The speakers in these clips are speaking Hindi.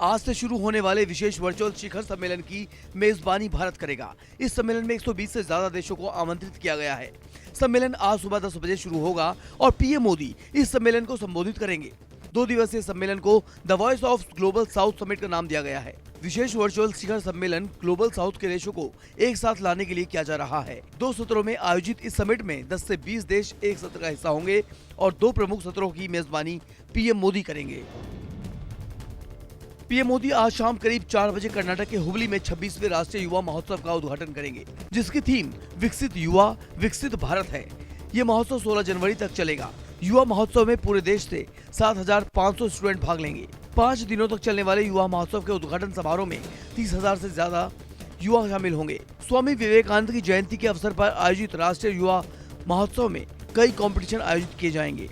आज से शुरू होने वाले विशेष वर्चुअल शिखर सम्मेलन की मेजबानी भारत करेगा। इस सम्मेलन में 120 से ज्यादा देशों को आमंत्रित किया गया है। सम्मेलन आज सुबह 10 बजे शुरू होगा और पीएम मोदी इस सम्मेलन को संबोधित करेंगे। 2 दिवसीय सम्मेलन को the voice of global south summit का नाम दिया गया है। विशेष वर्चुअल शिखर सम्मेलन ग्लोबल साउथ के देशों को एक साथ लाने के लिए किया जा रहा है। 2 सत्रों में आयोजित इस समिट में 10 से 20 देश एक सत्र का हिस्सा होंगे और 2 प्रमुख सत्रों की मेजबानी पीएम मोदी करेंगे। पीएम मोदी आज शाम करीब 4 बजे कर्नाटक के हुबली में 26वें राष्ट्रीय युवा महोत्सव का उद्घाटन करेंगे, जिसकी थीम विकसित युवा विकसित भारत है। ये महोत्सव 16 जनवरी तक चलेगा। युवा महोत्सव में पूरे देश से 7,500 स्टूडेंट भाग लेंगे। 5 दिनों तक चलने वाले युवा महोत्सव के उद्घाटन समारोह में 30,000 से ज्यादा युवा शामिल होंगे। स्वामी विवेकानंद की जयंती के अवसर पर आयोजित राष्ट्रीय युवा महोत्सव में कई कंपटीशन आयोजित किए जाएंगे।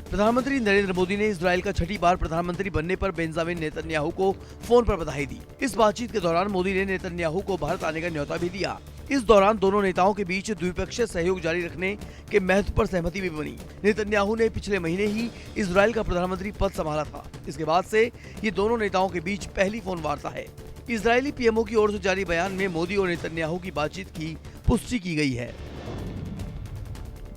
प्रधानमंत्री नरेंद्र मोदी ने इजराइल का 6ठी बार प्रधानमंत्री बनने पर बेंजामिन नेतन्याहू को फोन पर बधाई दी। इस बातचीत के दौरान मोदी ने नेतन्याहू को भारत आने का न्योता भी दिया। इस दौरान दोनों नेताओं के बीच द्विपक्षीय सहयोग जारी रखने के महत्व पर सहमति भी बनी। नेतन्याहू ने पिछले महीने ही इजराइल का प्रधानमंत्री पद संभाला था। इसके बाद से ये दोनों नेताओं के बीच पहली फोन वार्ता है। इजरायली पीएमओ की ओर से जारी बयान में मोदी और नेतन्याहू की बातचीत की पुष्टि की गई है।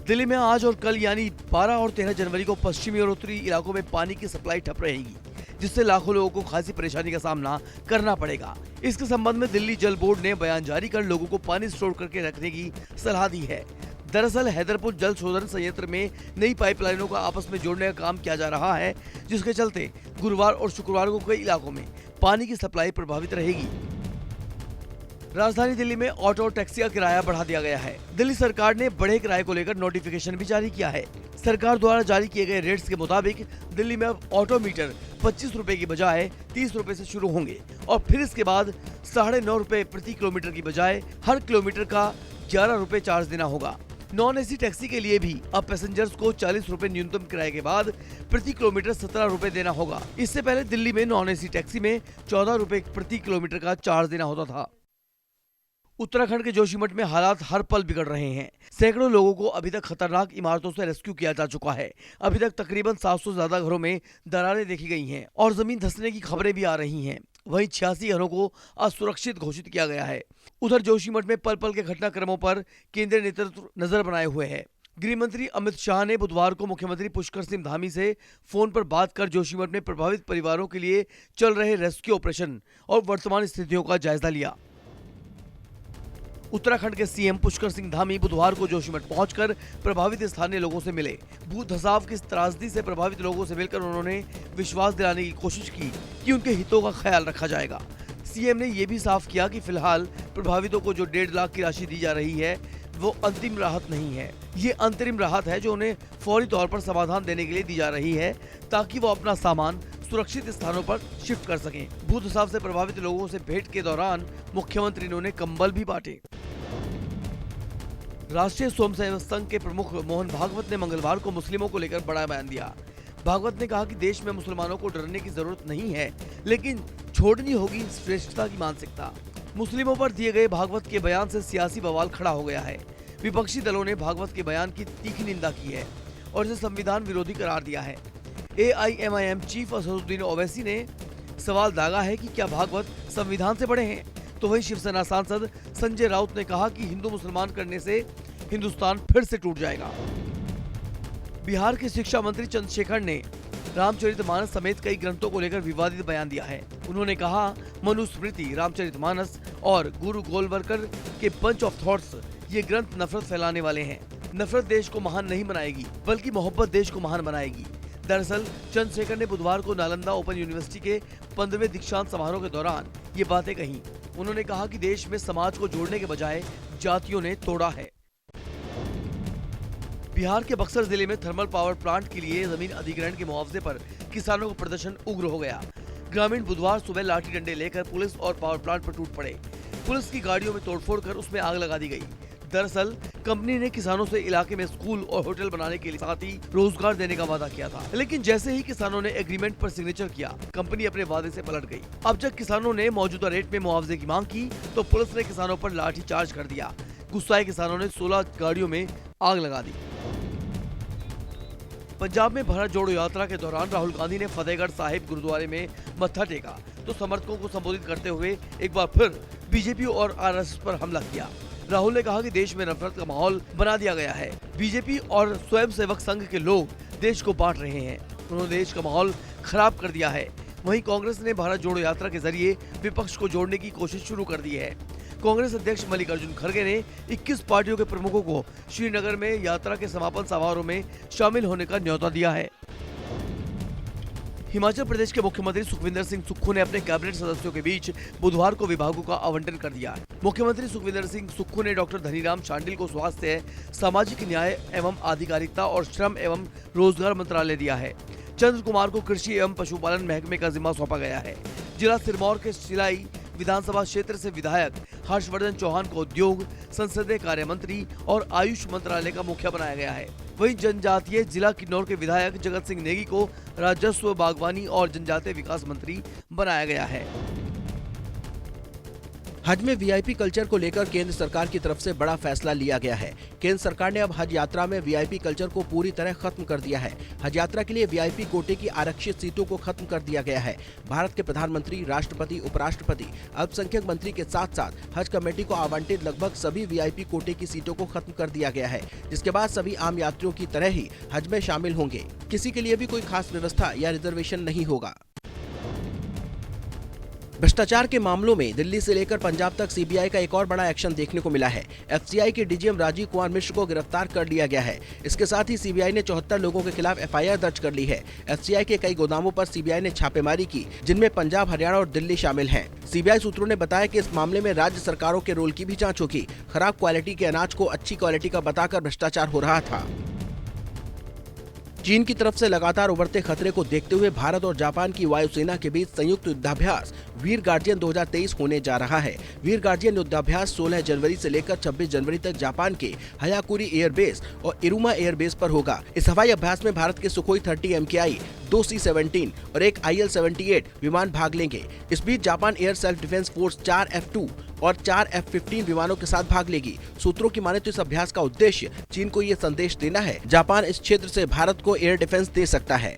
दिल्ली में आज और कल यानी 12 और 13 जनवरी को पश्चिमी और उत्तरी इलाकों में पानी की सप्लाई ठप रहेगी, जिससे लाखों लोगों को खासी परेशानी का सामना करना पड़ेगा। इसके संबंध में दिल्ली जल बोर्ड ने बयान जारी कर लोगों को पानी स्टोर करके रखने की सलाह दी है। दरअसल हैदरपुर जल शोधन संयंत्र में नई पाइपलाइनों का आपस में जोड़ने का काम किया जा रहा है, जिसके चलते गुरुवार और शुक्रवार को कई इलाकों में पानी की सप्लाई प्रभावित रहेगी। राजधानी दिल्ली में ऑटो और टैक्सी का किराया बढ़ा दिया गया है। दिल्ली सरकार ने बढ़े किराए को लेकर नोटिफिकेशन भी जारी किया है। सरकार द्वारा जारी किए गए रेट्स के मुताबिक दिल्ली में अब ऑटो मीटर 25 रुपए की बजाय 30 रुपए से शुरू होंगे और फिर इसके बाद 9.5 रुपए प्रति किलोमीटर की बजाय हर किलोमीटर का 11 रुपए चार्ज देना होगा। नॉन एसी टैक्सी के लिए भी अब पैसेंजर्स को 40 रुपए न्यूनतम किराए के बाद प्रति किलोमीटर 17 रुपए देना होगा। इससे पहले दिल्ली में नॉन एसी टैक्सी में 14 रुपए प्रति किलोमीटर का चार्ज देना होता था। उत्तराखंड के जोशीमठ में हालात हर पल बिगड़ रहे हैं। सैकड़ों लोगों को अभी तक खतरनाक इमारतों से रेस्क्यू किया जा चुका है। अभी तक तकरीबन 700 से ज्यादा घरों में दरारें देखी गई हैं और जमीन धंसने की खबरें भी आ रही हैं। वहीं 86 घरों को असुरक्षित घोषित किया गया है। उधर जोशीमठ में पल पल के घटनाक्रमों पर केंद्रीय नेतृत्व नजर बनाए हुए है। गृह मंत्री अमित शाह ने बुधवार को मुख्यमंत्री पुष्कर सिंह धामी से फोन पर बात कर जोशीमठ में प्रभावित परिवारों के लिए चल रहे रेस्क्यू ऑपरेशन और वर्तमान स्थितियों का जायजा लिया। उत्तराखंड के सीएम पुष्कर सिंह धामी बुधवार को जोशीमठ पहुंचकर प्रभावित स्थानीय लोगों से मिले। भू धसाव की त्रासदी से प्रभावित लोगों से मिलकर उन्होंने विश्वास दिलाने की कोशिश की कि उनके हितों का ख्याल रखा जाएगा। सीएम ने यह भी साफ किया कि फिलहाल प्रभावितों को जो 1.5 लाख की राशि दी जा रही है वो अंतिम राहत नहीं है। ये अंतरिम राहत है जो उन्हें फौरी तौर पर समाधान देने के लिए दी जा रही है, ताकि वो अपना सामान सुरक्षित स्थानों पर शिफ्ट कर सकें। भू धसाव से प्रभावित लोगों से भेंट के दौरान मुख्यमंत्री ने उन्हें कंबल भी बांटे। राष्ट्रीय स्वयंसेवक संघ के प्रमुख मोहन भागवत ने मंगलवार को मुस्लिमों को लेकर बड़ा बयान दिया। भागवत ने कहा कि देश में मुसलमानों को डरने की जरूरत नहीं है, लेकिन छोड़नी होगी श्रेष्ठता की मानसिकता। मुस्लिमों पर दिए गए भागवत के बयान से सियासी बवाल खड़ा हो गया है। विपक्षी दलों ने भागवत के बयान की तीखी निंदा की है और इसे संविधान विरोधी करार दिया है। AIMIM चीफ असदुद्दीन ओवैसी ने सवाल दागा है कि क्या भागवत संविधान से बड़े हैं। तो वहीं शिवसेना सांसद संजय राउत ने कहा कि हिंदू मुसलमान करने से हिंदुस्तान फिर से टूट जाएगा। बिहार के शिक्षा मंत्री चंद्रशेखर ने रामचरितमानस समेत कई ग्रंथों को लेकर विवादित बयान दिया है। उन्होंने कहा, मनुस्मृति, रामचरितमानस और गुरु गोलवलकर के बंच ऑफ थॉट्स ये ग्रंथ नफरत फैलाने वाले हैं। नफरत देश को महान नहीं बनाएगी, बल्कि मोहब्बत देश को महान बनाएगी। दरअसल चंद्रशेखर ने बुधवार को नालंदा ओपन यूनिवर्सिटी के 15वें दीक्षांत समारोह के दौरान ये बातें कही। उन्होंने कहा कि देश में समाज को जोड़ने के बजाय जातियों ने तोड़ा है। बिहार के बक्सर जिले में थर्मल पावर प्लांट के लिए जमीन अधिग्रहण के मुआवजे पर किसानों का प्रदर्शन उग्र हो गया। ग्रामीण बुधवार सुबह लाठी डंडे लेकर पुलिस और पावर प्लांट पर टूट पड़े। पुलिस की गाड़ियों में तोड़फोड़ कर उसमें आग लगा दी गई। दरअसल कंपनी ने किसानों से इलाके में स्कूल और होटल बनाने के साथ ही रोजगार देने का वादा किया था, लेकिन जैसे ही किसानों ने एग्रीमेंट पर सिग्नेचर किया, कंपनी अपने वादे से पलट गई। अब जब किसानों ने मौजूदा रेट में मुआवजे की मांग की तो पुलिस ने किसानों पर लाठी चार्ज कर दिया। गुस्साए किसानों ने 16 गाड़ियों में आग लगा दी। पंजाब में भारत जोड़ो यात्रा के दौरान राहुल गांधी ने फतेहगढ़ साहिब गुरुद्वारे में मत्था टेका तो समर्थकों को संबोधित करते हुए एक बार फिर बीजेपी और आरएसएस पर हमला किया। राहुल ने कहा कि देश में नफरत का माहौल बना दिया गया है। बीजेपी और स्वयंसेवक संघ के लोग देश को बांट रहे हैं। उन्होंने देश का माहौल खराब कर दिया है। वहीं कांग्रेस ने भारत जोड़ो यात्रा के जरिए विपक्ष को जोड़ने की कोशिश शुरू कर दी है। कांग्रेस अध्यक्ष मल्लिकार्जुन खड़गे ने 21 पार्टियों के प्रमुखों को श्रीनगर में यात्रा के समापन समारोह में शामिल होने का न्योता दिया है। हिमाचल प्रदेश के मुख्यमंत्री सुखविंदर सिंह सुक्खू ने अपने कैबिनेट सदस्यों के बीच बुधवार को विभागों का आवंटन कर दिया। मुख्यमंत्री सुखविंदर सिंह सुक्खू ने डॉक्टर धनीराम शांडिल को स्वास्थ्य, सामाजिक न्याय एवं आधिकारिकता और श्रम एवं रोजगार मंत्रालय दिया है। चंद्र कुमार को कृषि एवं पशुपालन महकमे का जिम्मा सौंपा गया है। जिला सिरमौर के सिलाई विधानसभा क्षेत्र से विधायक हर्षवर्धन चौहान को उद्योग, संसदीय कार्य मंत्री और आयुष मंत्रालय का मुखिया बनाया गया है। वहीं जनजातीय जिला किन्नौर के विधायक जगत सिंह नेगी को राजस्व, बागवानी और जनजातीय विकास मंत्री बनाया गया है। हज में वीआईपी कल्चर को लेकर केंद्र सरकार की तरफ से बड़ा फैसला लिया गया है। केंद्र सरकार ने अब हज यात्रा में वीआईपी कल्चर को पूरी तरह खत्म कर दिया है। हज यात्रा के लिए वीआईपी कोटे की आरक्षित सीटों को खत्म कर दिया गया है। भारत के प्रधानमंत्री, राष्ट्रपति, उपराष्ट्रपति, अल्पसंख्यक मंत्री के साथ साथ हज कमेटी को आवंटित लगभग सभी वीआईपी कोटे की सीटों को खत्म कर दिया गया है, जिसके बाद सभी आम यात्रियों की तरह ही हज में शामिल होंगे। किसी के लिए भी कोई खास व्यवस्था या रिजर्वेशन नहीं होगा। भ्रष्टाचार के मामलों में दिल्ली से लेकर पंजाब तक सीबीआई का एक और बड़ा एक्शन देखने को मिला है। एफसीआई के डीजीएम राजीव कुमार मिश्र को गिरफ्तार कर लिया गया है। इसके साथ ही सीबीआई ने 74 लोगों के खिलाफ एफआईआर दर्ज कर ली है। एफसीआई के कई गोदामों पर सीबीआई ने छापेमारी की, जिनमें पंजाब, हरियाणा और दिल्ली शामिल हैं। सीबीआई सूत्रों ने बताया कि इस मामले में राज्य सरकारों के रोल की भी जाँच होगी। खराब क्वालिटी के अनाज को अच्छी क्वालिटी का बताकर भ्रष्टाचार हो रहा था। चीन की तरफ से लगातार उभरते खतरे को देखते हुए भारत और जापान की वायुसेना के बीच संयुक्त युद्धाभ्यास वीर गार्जियन 2023 होने जा रहा है। वीर गार्जियन युद्धाभ्यास 16 जनवरी से लेकर 26 जनवरी तक जापान के हयाकुरी एयरबेस और इरुमा एयरबेस पर होगा। इस हवाई अभ्यास में भारत के सुखोई 30 MKI, 2 C-17 और एक IL-78 विमान भाग लेंगे। इस बीच Japan Air Self Defence Force 4 F-2 और 4 F-15 विमानों के साथ भाग लेगी। सूत्रों की माने तो इस अभ्यास का उद्देश्य चीन को ये संदेश देना है, जापान इस क्षेत्र से भारत को एयर डिफेंस दे सकता है।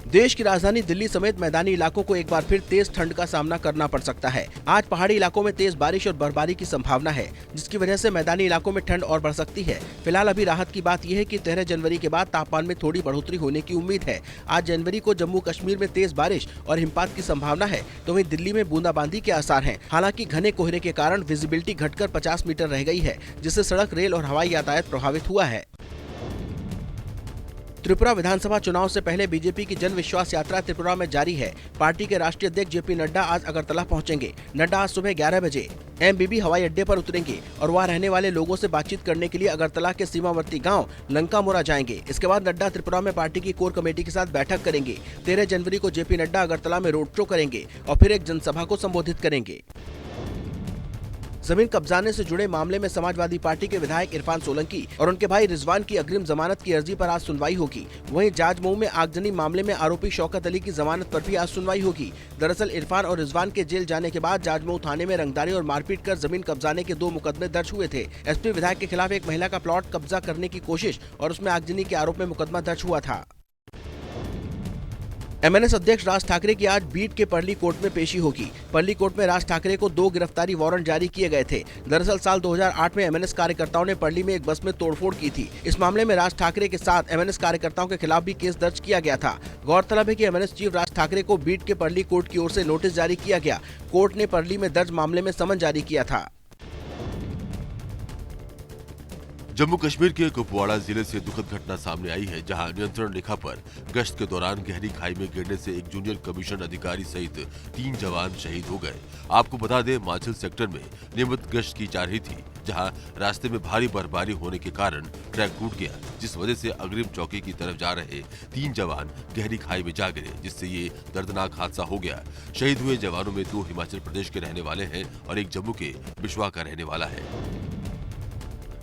देश की राजधानी दिल्ली समेत मैदानी इलाकों को एक बार फिर तेज ठंड का सामना करना पड़ सकता है। आज पहाड़ी इलाकों में तेज बारिश और बर्फबारी की संभावना है, जिसकी वजह से मैदानी इलाकों में ठंड और बढ़ सकती है। फिलहाल अभी राहत की बात यह है कि 13 जनवरी के बाद तापमान में थोड़ी बढ़ोतरी होने की उम्मीद है। आज जनवरी को जम्मू कश्मीर में तेज बारिश और हिमपात की संभावना है, तो वहीं दिल्ली में बूंदाबांदी के आसार हैं। हालांकि घने कोहरे के कारण विजिबिलिटी घटकर 50 मीटर रह गई है, जिससे सड़क, रेल और हवाई यातायात प्रभावित हुआ है। त्रिपुरा विधानसभा चुनाव से पहले बीजेपी की जन विश्वास यात्रा त्रिपुरा में जारी है। पार्टी के राष्ट्रीय अध्यक्ष जेपी नड्डा आज अगरतला पहुंचेंगे। नड्डा आज सुबह 11 बजे MBB हवाई अड्डे पर उतरेंगे और वहां रहने वाले लोगों से बातचीत करने के लिए अगरतला के सीमावर्ती गांव लंकामोरा जाएंगे। इसके बाद नड्डा त्रिपुरा में पार्टी की कोर कमेटी के साथ बैठक करेंगे। 13 जनवरी को जेपी नड्डा अगरतला में रोड शो करेंगे और फिर एक जनसभा को संबोधित करेंगे। जमीन कब्जाने से जुड़े मामले में समाजवादी पार्टी के विधायक इरफान सोलंकी और उनके भाई रिजवान की अग्रिम जमानत की अर्जी पर आज सुनवाई होगी। वहीं जाजमऊ में आगजनी मामले में आरोपी शौकत अली की जमानत पर भी आज सुनवाई होगी। दरअसल इरफान और रिजवान के जेल जाने के बाद जाजमऊ थाने में रंगदारी और मारपीट कर जमीन कब्जाने के 2 मुकदमे दर्ज हुए थे। एसपी विधायक के खिलाफ एक महिला का प्लॉट कब्जा करने की कोशिश और उसमें आगजनी के आरोप में मुकदमा दर्ज हुआ था। MNS अध्यक्ष राज ठाकरे की आज बीट के पर्ली कोर्ट में पेशी होगी। पर्ली कोर्ट में राज ठाकरे को 2 गिरफ्तारी वारंट जारी किए गए थे। दरअसल साल 2008 में MNS कार्यकर्ताओं ने पर्ली में एक बस में तोड़फोड़ की थी। इस मामले में राज ठाकरे के साथ MNS कार्यकर्ताओं के खिलाफ भी केस दर्ज किया गया था। गौरतलब है कि MNS चीफ राज ठाकरे को बीट के पर्ली कोर्ट की ओर से नोटिस जारी किया गया। कोर्ट ने पर्ली में दर्ज मामले में समन जारी किया था। जम्मू कश्मीर के कुपवाड़ा जिले से दुखद घटना सामने आई है, जहां नियंत्रण रेखा पर गश्त के दौरान गहरी खाई में गिरने से एक जूनियर कमीशन अधिकारी सहित 3 जवान शहीद हो गए। आपको बता दें, माछिल सेक्टर में नियमित गश्त की जा रही थी, जहां रास्ते में भारी बर्फबारी होने के कारण ट्रैक टूट गया, जिस वजह से अग्रिम चौकी की तरफ जा रहे 3 जवान गहरी खाई में जा गिरे, जिससे ये दर्दनाक हादसा हो गया। शहीद हुए जवानों में 2 हिमाचल प्रदेश के रहने वाले हैं और एक जम्मू के बिश्वा का रहने वाला है।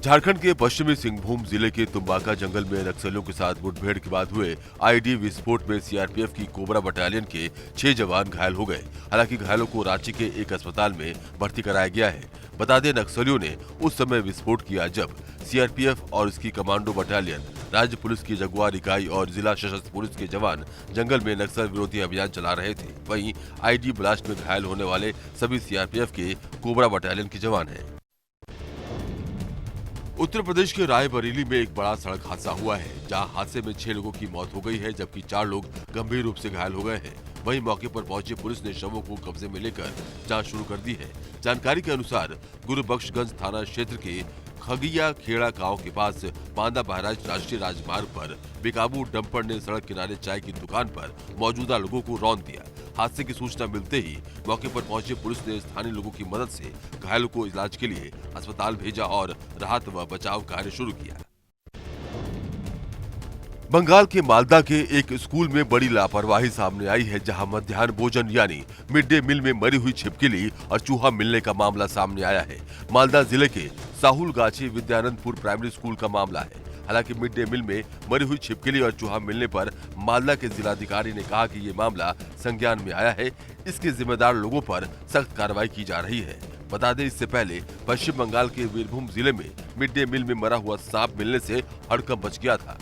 झारखंड के पश्चिमी सिंहभूम जिले के तुम्बाका जंगल में नक्सलियों के साथ मुठभेड़ के बाद हुए आईडी विस्फोट में सीआरपीएफ की कोबरा बटालियन के 6 जवान घायल हो गए। हालांकि घायलों को रांची के एक अस्पताल में भर्ती कराया गया है। बता दें, नक्सलियों ने उस समय विस्फोट किया जब सीआरपीएफ और उसकी कमांडो बटालियन, राज्य पुलिस की जगुआर इकाई और जिला सशस्त्र पुलिस के जवान जंगल में नक्सल विरोधी अभियान चला रहे थे। वहीं आईडी ब्लास्ट में घायल होने वाले सभी सीआरपीएफ के कोबरा बटालियन के जवान हैं। उत्तर प्रदेश के रायबरेली में एक बड़ा सड़क हादसा हुआ है, जहां हादसे में 6 लोगों की मौत हो गई है, जबकि 4 लोग गंभीर रूप से घायल हो गए हैं। वहीं मौके पर पहुंची पुलिस ने शवों को कब्जे में लेकर जांच शुरू कर दी है। जानकारी के अनुसार गुरुबख्शगंज थाना क्षेत्र के खगिया खेड़ा गांव के पास बांदा बहराइच राष्ट्रीय राजमार्ग पर बेकाबू डंपर ने सड़क किनारे चाय की दुकान पर मौजूदा लोगों को रौंद दिया। हादसे की सूचना मिलते ही मौके पर पहुंचे पुलिस ने स्थानीय लोगों की मदद से घायलों को इलाज के लिए अस्पताल भेजा और राहत व बचाव कार्य शुरू किया। बंगाल के मालदा के एक स्कूल में बड़ी लापरवाही सामने आई है, जहां मध्याह्न भोजन यानी मिड डे मील में मरी हुई छिपकली और चूहा मिलने का मामला सामने आया है। मालदा जिले के साहुलगाछी विद्यानंदपुर प्राइमरी स्कूल का मामला है। हालांकि मिड डे मील में मरी हुई छिपकली और चूहा मिलने पर मालदा के जिलाधिकारी ने कहा कि ये मामला संज्ञान में आया है, इसके जिम्मेदार लोगों पर सख्त कार्रवाई की जा रही है। बता दें, इससे पहले पश्चिम बंगाल के वीरभूम जिले में मिड डे मील में मरा हुआ सांप मिलने से हड़कंप मच गया था।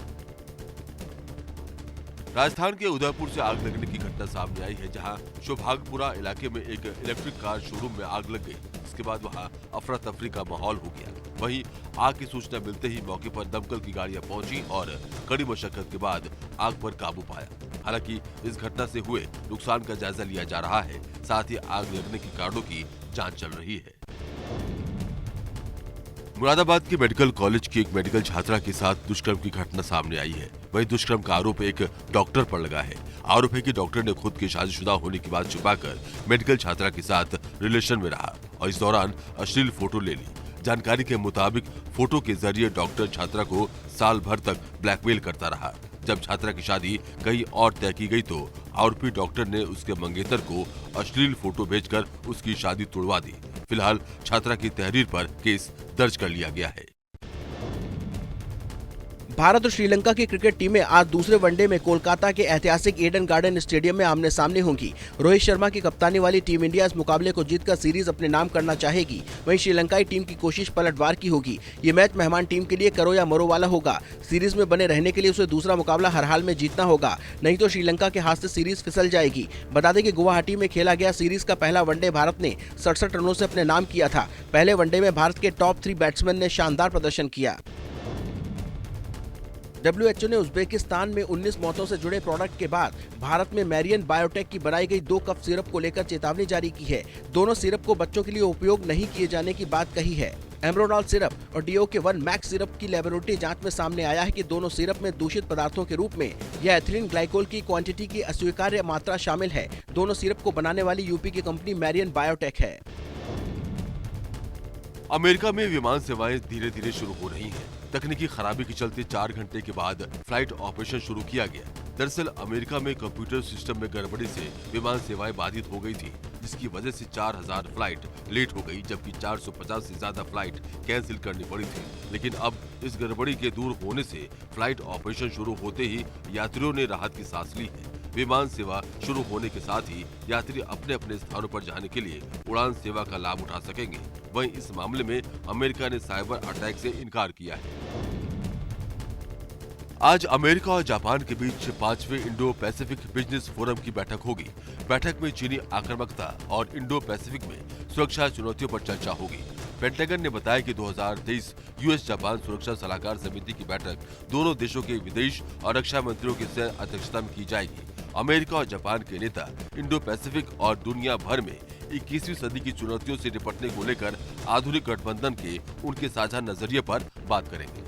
राजस्थान के उदयपुर से आग लगने की घटना सामने आई है, जहां शोभागपुरा इलाके में एक इलेक्ट्रिक कार शोरूम में आग लग गई। इसके बाद वहां अफरा तफरी का माहौल हो गया। वहीं आग की सूचना मिलते ही मौके पर दमकल की गाड़ियां पहुंची और कड़ी मशक्कत के बाद आग पर काबू पाया। हालांकि इस घटना से हुए नुकसान का जायजा लिया जा रहा है, साथ ही आग लगने के कारणों की जाँच चल रही है। मुरादाबाद के मेडिकल कॉलेज की एक मेडिकल छात्रा के साथ दुष्कर्म की घटना सामने आई है। वहीं दुष्कर्म का आरोप एक डॉक्टर पर लगा है। आरोप है कि डॉक्टर ने खुद के शादीशुदा होने की बात छुपाकर मेडिकल छात्रा के साथ रिलेशन में रहा और इस दौरान अश्लील फोटो ले ली। जानकारी के मुताबिक फोटो के जरिए डॉक्टर छात्रा को साल भर तक ब्लैकमेल करता रहा। जब छात्रा की शादी कहीं और तय की गई तो आरोपी डॉक्टर ने उसके मंगेतर को अश्लील फोटो भेजकर उसकी शादी तुड़वा दी। फिलहाल छात्रा की तहरीर पर केस दर्ज कर लिया गया है। भारत और श्रीलंका की क्रिकेट टीमें आज दूसरे वनडे में कोलकाता के ऐतिहासिक ईडन गार्डन स्टेडियम में आमने सामने होंगी। रोहित शर्मा की कप्तानी वाली टीम इंडिया इस मुकाबले को जीतकर सीरीज अपने नाम करना चाहेगी। वहीं श्रीलंकाई टीम की कोशिश पलटवार की होगी। ये मैच मेहमान टीम के लिए करो या मरो वाला होगा। सीरीज में बने रहने के लिए उसे दूसरा मुकाबला हर हाल में जीतना होगा, नहीं तो श्रीलंका के हाथ से सीरीज फिसल जाएगी। बता दें कि गुवाहाटी में खेला गया सीरीज का पहला वनडे भारत ने 67 रनों से अपने नाम किया था। पहले वनडे में भारत के टॉप 3 बैट्समैन ने शानदार प्रदर्शन किया। WHO ने उज्बेकिस्तान में 19 मौतों से जुड़े प्रोडक्ट के बाद भारत में मैरियन बायोटेक की बनाई गई 2 कफ सिरप को लेकर चेतावनी जारी की है। दोनों सिरप को बच्चों के लिए उपयोग नहीं किए जाने की बात कही है। एम्ब्रोनॉल सिरप और DOK1 मैक्स सिरप की लेबोरेटरी जांच में सामने आया है कि दोनों सिरप में दूषित पदार्थों के रूप में या एथिलीन ग्लाइकोल की क्वांटिटी की अस्वीकार्य मात्रा शामिल है। दोनों सिरप को बनाने वाली यूपी की कंपनी मैरियन बायोटेक है। अमेरिका में विमान सेवाएं धीरे धीरे शुरू हो रही हैं। तकनीकी खराबी के चलते 4 घंटे के बाद फ्लाइट ऑपरेशन शुरू किया गया। दरअसल अमेरिका में कंप्यूटर सिस्टम में गड़बड़ी से विमान सेवाएं बाधित हो गई थी, जिसकी वजह से 4000 फ्लाइट लेट हो गई, जबकि 450 से ज्यादा फ्लाइट कैंसिल करनी पड़ी थी। लेकिन अब इस गड़बड़ी के दूर होने से फ्लाइट ऑपरेशन शुरू होते ही यात्रियों ने राहत की सांस ली है। विमान सेवा शुरू होने के साथ ही यात्री अपने अपने स्थानों पर जाने के लिए उड़ान सेवा का लाभ उठा सकेंगे। वहीं इस मामले में अमेरिका ने साइबर अटैक से इनकार किया है। आज अमेरिका और जापान के बीच 5वें इंडो पैसिफिक बिजनेस फोरम की बैठक होगी। बैठक में चीनी आक्रामकता और इंडो पैसिफिक में सुरक्षा चुनौतियों पर चर्चा होगी। पेंटागन ने बताया कि 2023 यूएस जापान सुरक्षा सलाहकार समिति की बैठक दोनों देशों के विदेश और रक्षा मंत्रियों की सह अध्यक्षता में की जाएगी। अमेरिका और जापान के नेता इंडो पैसिफिक और दुनिया भर में 21वीं सदी की चुनौतियों से निपटने को लेकर आधुनिक गठबंधन के उनके साझा नजरिए पर बात करेंगे।